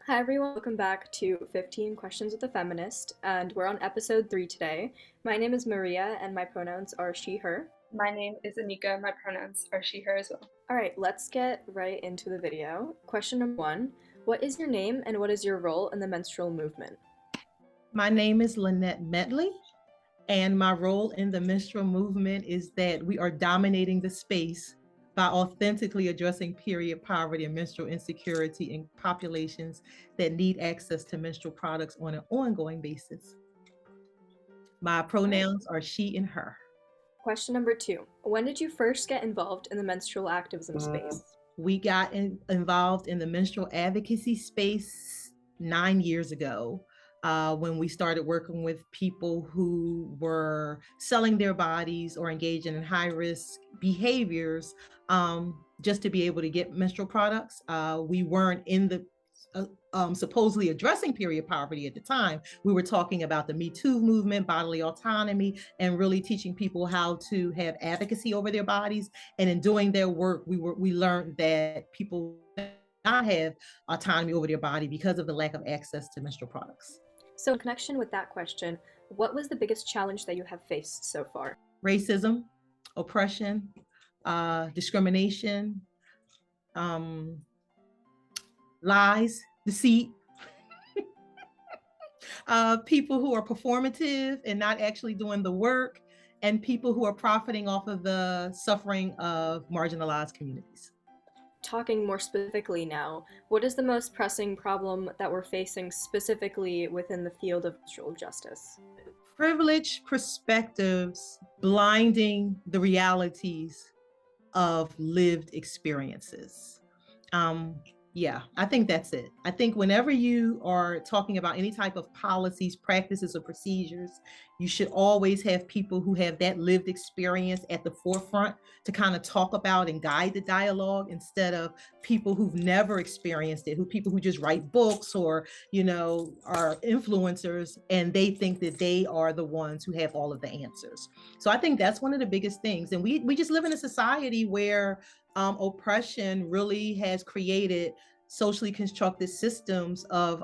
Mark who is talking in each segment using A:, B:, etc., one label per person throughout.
A: Hi everyone, welcome back to 15 Questions with a Feminist, and we're on episode 3 today. My name is Maria, and my pronouns are she, her.
B: My name is Anika. My pronouns are she, her as well.
A: Alright, let's get right into the video. Question number 1. What is your name and what is your role in the menstrual movement?
C: My name is Lynette Medley, and my role in the menstrual movement is that we are dominating the space by authentically addressing period poverty and menstrual insecurity in populations that need access to menstrual products on an ongoing basis. My pronouns are she and her.
A: Question number 2. When did you first get involved in the menstrual activism space?
C: We got involved in the menstrual advocacy space 9 years ago. When we started working with people who were selling their bodies or engaging in high risk behaviors just to be able to get menstrual products. We weren't in the supposedly addressing period poverty at the time. We were talking about the Me Too movement, bodily autonomy, and really teaching people how to have advocacy over their bodies. And in doing their work, we learned that people not have autonomy over their body because of the lack of access to menstrual products.
A: So, in connection with that question, what was the biggest challenge that you have faced so far?
C: Racism, oppression, discrimination, lies, deceit, people who are performative and not actually doing the work, and people who are profiting off of the suffering of marginalized communities.
A: Talking more specifically now, what is the most pressing problem that we're facing specifically within the field of menstrual justice?
C: Privileged perspectives blinding the realities of lived experiences. Yeah, I think that's it. I think whenever you are talking about any type of policies, practices, or procedures, you should always have people who have that lived experience at the forefront to kind of talk about and guide the dialogue, instead of people who've never experienced it, people who just write books or, are influencers, and they think that they are the ones who have all of the answers. So I think that's one of the biggest things. And we just live in a society where oppression really has created socially constructed systems of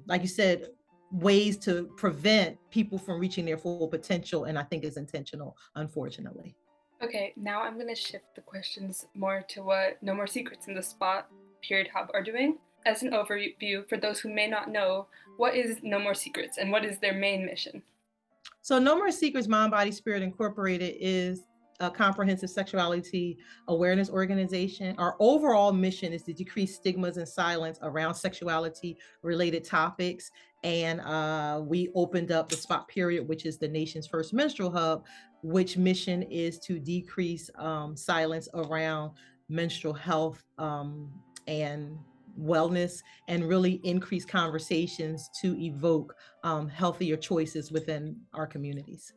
C: like you said, ways to prevent people from reaching their full potential, and I think is intentional, unfortunately.
B: Okay, now I'm going to shift the questions more to what No More Secrets and the Spot Period Hub are doing. As an overview, for those who may not know, what is No More Secrets and what is their main mission?
C: So No More Secrets Mind, Body, Spirit Incorporated is a comprehensive sexuality awareness organization. Our overall mission is to decrease stigmas and silence around sexuality related topics. And we opened up the Spot Period, which is the nation's first menstrual hub, which mission is to decrease silence around menstrual health and wellness, and really increase conversations to evoke healthier choices within our communities.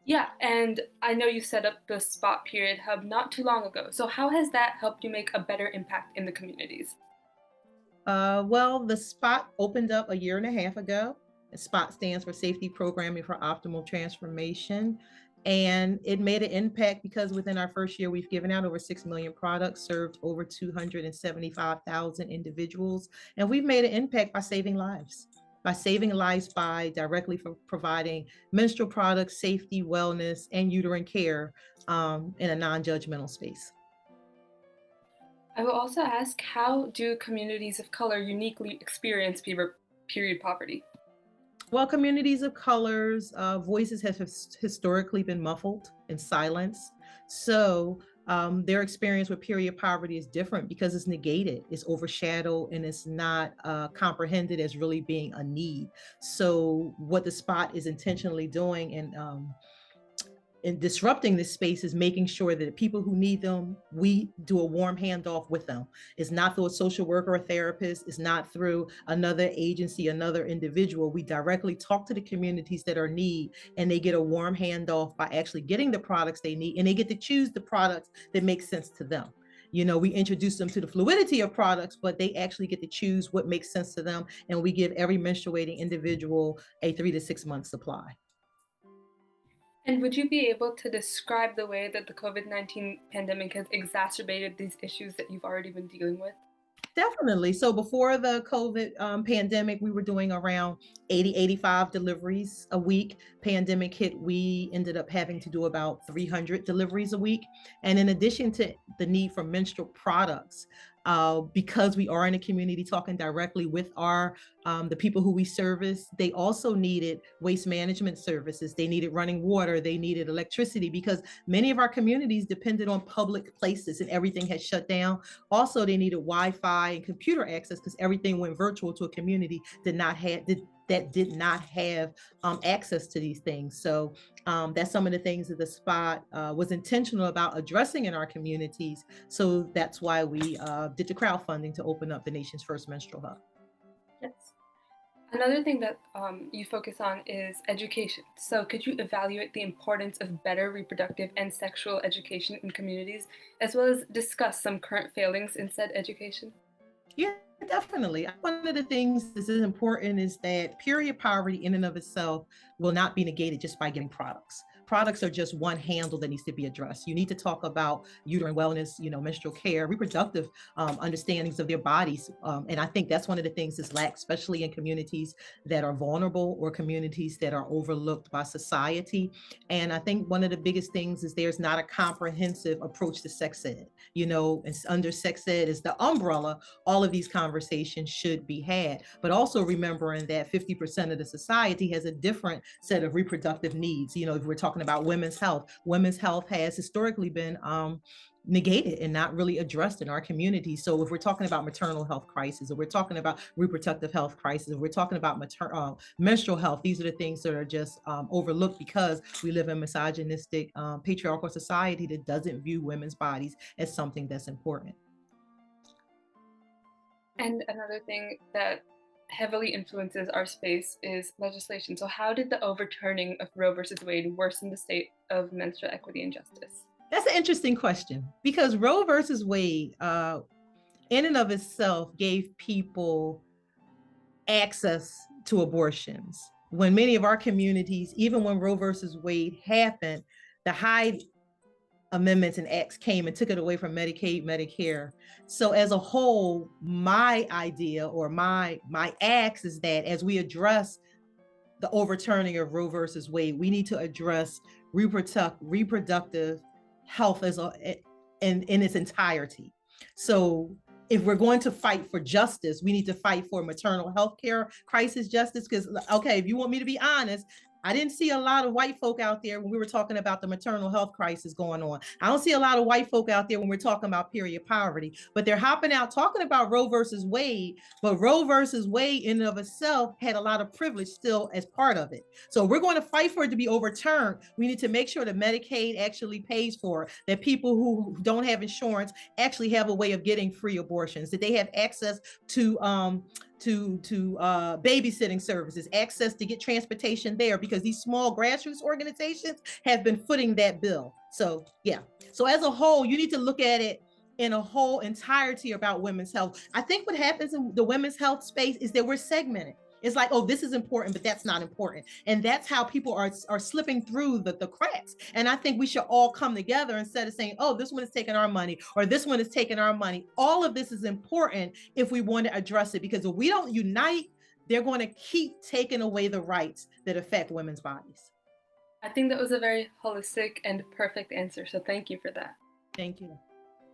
B: Yeah, and I know you set up the Spot Period Hub not too long ago. So how has that helped you make a better impact in the communities?
C: Well, the Spot opened up a year and a half ago. SPOT stands for Safety Programming for Optimal Transformation. And it made an impact because within our first year, we've given out over 6 million products, served over 275,000 individuals. And we've made an impact by saving lives. By directly providing menstrual products, safety, wellness, and uterine care in a non-judgmental space.
B: I will also ask, how do communities of color uniquely experience period poverty?
C: Well, communities of colors, voices have historically been muffled and silenced. So their experience with period poverty is different because it's negated, it's overshadowed, and it's not comprehended as really being a need. So what the Spot is intentionally doing in disrupting this space is making sure that people who need them, we do a warm handoff with them. It's not through a social worker or therapist. It's not through another agency, another individual. We directly talk to the communities that are in need, and they get a warm handoff by actually getting the products they need, and they get to choose the products that make sense to them. We introduce them to the fluidity of products, but they actually get to choose what makes sense to them. And we give every menstruating individual a 3 to 6 month supply.
B: And would you be able to describe the way that the COVID-19 pandemic has exacerbated these issues that you've already been dealing with?
C: Definitely. So before the COVID pandemic, we were doing around 80, 85 deliveries a week. Pandemic hit, we ended up having to do about 300 deliveries a week. And in addition to the need for menstrual products, because we are in a community talking directly with our the people who we service, they also needed waste management services. They needed running water. They needed electricity because many of our communities depended on public places and everything had shut down. Also, they needed Wi-Fi and computer access because everything went virtual to a community that did not have access to these things. So that's some of the things that the spot was intentional about addressing in our communities. So that's why we did the crowdfunding to open up the nation's first menstrual hub.
B: Yes. Another thing that you focus on is education. So could you evaluate the importance of better reproductive and sexual education in communities, as well as discuss some current failings in said education?
C: Yeah, definitely. One of the things that is important is that period poverty in and of itself will not be negated just by getting products. Products are just one handle that needs to be addressed. You need to talk about uterine wellness, menstrual care, reproductive understandings of their bodies. And I think that's one of the things that's lacked, especially in communities that are vulnerable or communities that are overlooked by society. And I think one of the biggest things is there's not a comprehensive approach to sex ed. It's under sex ed is the umbrella all of these conversations should be had, but also remembering that 50% of the society has a different set of reproductive needs. If we're talking about women's health has historically been negated and not really addressed in our community. So if we're talking about maternal health crisis, or we're talking about reproductive health crisis, or we're talking about menstrual health, these are the things that are just overlooked because we live in a misogynistic, patriarchal society that doesn't view women's bodies as something that's important.
B: And another thing that heavily influences our space is legislation. So how did the overturning of Roe versus Wade worsen the state of menstrual equity and justice?
C: That's an interesting question because Roe versus Wade, in and of itself, gave people access to abortions. When many of our communities, even when Roe versus Wade happened, the Hyde amendments and acts came and took it away from Medicaid, Medicare. So as a whole, my idea or my ask is that as we address the overturning of Roe versus Wade, we need to address reproductive health in its entirety. So if we're going to fight for justice, we need to fight for maternal health care crisis justice. Because, okay, if you want me to be honest, I didn't see a lot of white folk out there when we were talking about the maternal health crisis going on. I don't see a lot of white folk out there when we're talking about period poverty, but they're hopping out talking about Roe versus Wade. But Roe versus Wade in and of itself had a lot of privilege still as part of it. So we're going to fight for it to be overturned. We need to make sure that Medicaid actually pays for it, that people who don't have insurance actually have a way of getting free abortions, that they have access to babysitting services, access to get transportation there, because these small grassroots organizations have been footing that bill. So yeah. So as a whole, you need to look at it in a whole entirety about women's health. I think what happens in the women's health space is that we're segmented. It's like, oh, this is important, but that's not important. And that's how people are slipping through the cracks. And I think we should all come together instead of saying, oh, this one is taking our money or this one is taking our money. All of this is important if we want to address it, because if we don't unite, they're going to keep taking away the rights that affect women's bodies.
B: I think that was a very holistic and perfect answer. So thank you for that.
C: Thank you.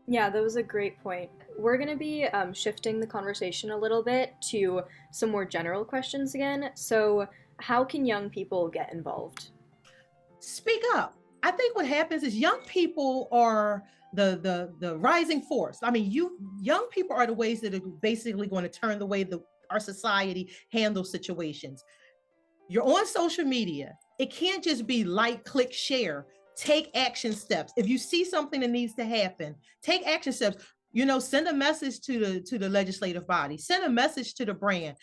A: Yeah, that was a great point. We're going to be shifting the conversation a little bit to some more general questions again. So, how can young people get involved?
C: Speak up. I think what happens is young people are the rising force. I mean, young people are the ways that are basically going to turn the way our society handles situations. You're on social media. It can't just be like, click, share. Take action steps. If you see something that needs to happen, take action steps. Send a message to the legislative body, send a message to the brand,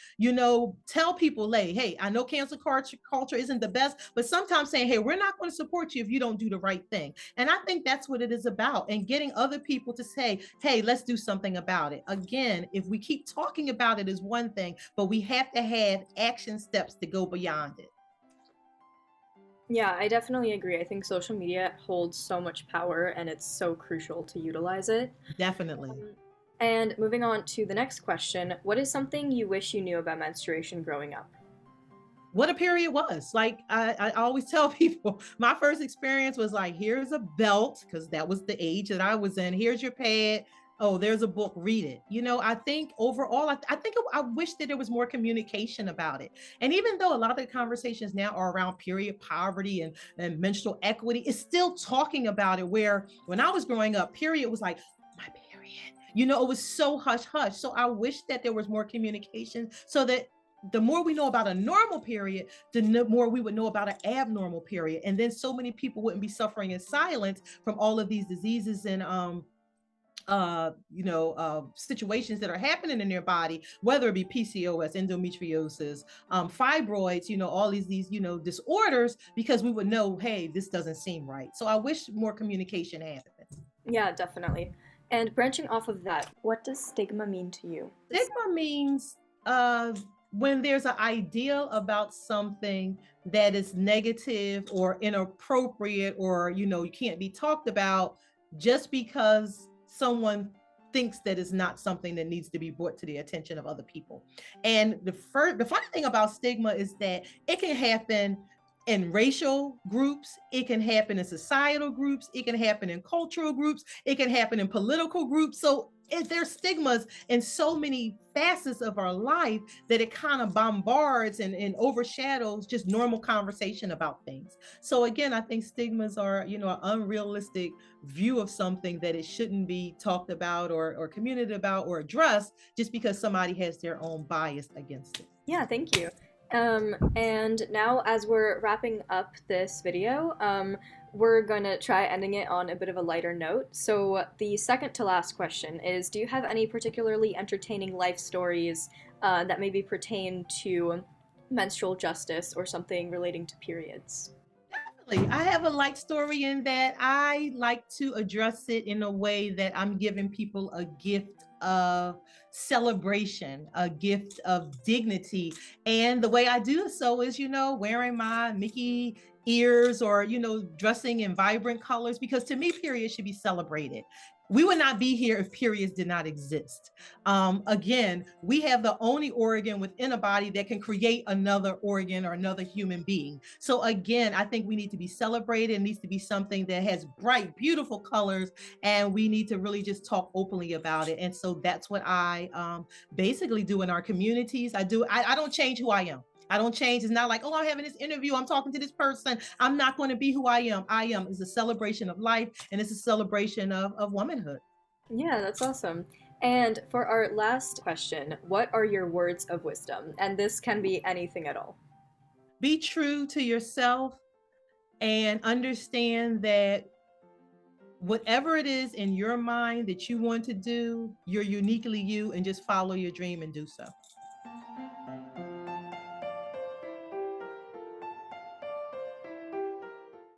C: tell people, hey, I know cancel culture isn't the best, but sometimes saying, hey, we're not going to support you if you don't do the right thing. And I think that's what it is about, and getting other people to say, hey, let's do something about it. Again, if we keep talking about it is one thing, but we have to have action steps to go beyond it.
A: Yeah, I definitely agree. I think social media holds so much power and it's so crucial to utilize it.
C: Definitely.
A: And moving on to the next question, what is something you wish you knew about menstruation growing up?
C: What a period was. Like I always tell people, my first experience was like, here's a belt, because that was the age that I was in. Here's your pad. Oh, there's a book, read it. I think overall, I think I wish that there was more communication about it. And even though a lot of the conversations now are around period poverty and menstrual equity, it's still talking about it. Where when I was growing up, period was like, my period. It was so hush hush. So I wish that there was more communication so that the more we know about a normal period, the more we would know about an abnormal period. And then so many people wouldn't be suffering in silence from all of these diseases and situations that are happening in their body, whether it be PCOS, endometriosis, fibroids, all these disorders, because we would know, hey, this doesn't seem right. So I wish more communication happens.
A: Yeah, definitely. And branching off of that, what does stigma mean to you?
C: Stigma means when there's an ideal about something that is negative or inappropriate, or you can't be talked about just because someone thinks that it's not something that needs to be brought to the attention of other people. And the funny thing about stigma is that it can happen in racial groups, it can happen in societal groups, it can happen in cultural groups, it can happen in political groups. So there's stigmas in so many facets of our life that it kind of bombards and overshadows just normal conversation about things. So again, I think stigmas are, an unrealistic view of something that it shouldn't be talked about or communicated about or addressed just because somebody has their own bias against it.
A: Yeah, thank you. And now, as we're wrapping up this video, we're going to try ending it on a bit of a lighter note. So the second to last question is, do you have any particularly entertaining life stories that maybe pertain to menstrual justice or something relating to periods?
C: I have a light story in that I like to address it in a way that I'm giving people a gift of celebration, a gift of dignity. And the way I do so is, wearing my Mickey ears or, dressing in vibrant colors, because to me, periods should be celebrated. We would not be here if periods did not exist. Again, we have the only organ within a body that can create another organ or another human being. So again, I think we need to be celebrated. It needs to be something that has bright, beautiful colors, and we need to really just talk openly about it. And so that's what I basically do in our communities. I don't change who I am. I don't change. It's not like, oh, I'm having this interview, I'm talking to this person, I'm not going to be who I am. I am is a celebration of life, and it's a celebration of womanhood.
A: Yeah, that's awesome. And for our last question, what are your words of wisdom? And this can be anything at all.
C: Be true to yourself and understand that whatever it is in your mind that you want to do, you're uniquely you, and just follow your dream and do so.